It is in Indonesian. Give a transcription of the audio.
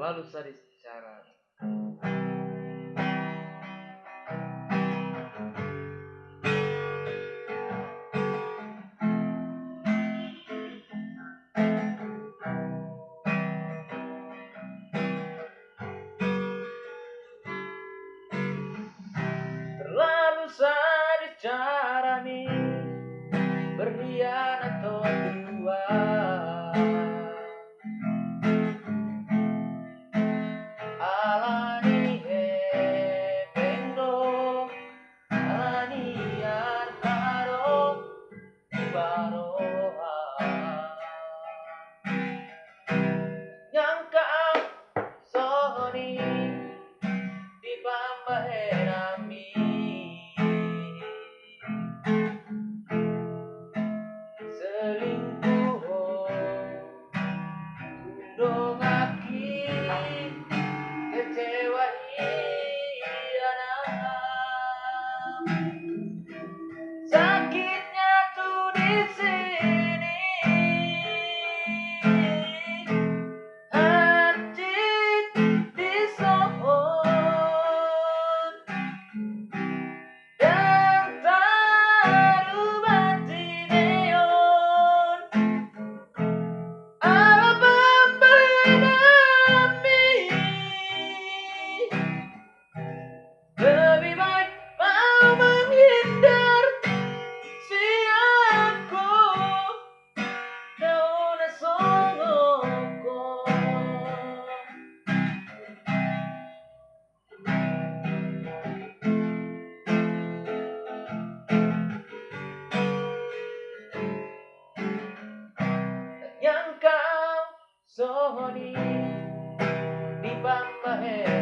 terlalu sadis bicara. Terlalu sadis cara nih berkhianat kedua. Alani pendo, alani artaro, baroa. Nyangka soni di pambaherami. Selingkuh tundong aki kecewa iana. Sakitnya tuh di sini, hati disohon dan taruh neon. Ala pembenami, lebih baik mau menghindar si aku dauna songoko. Yang kau soni di pambahe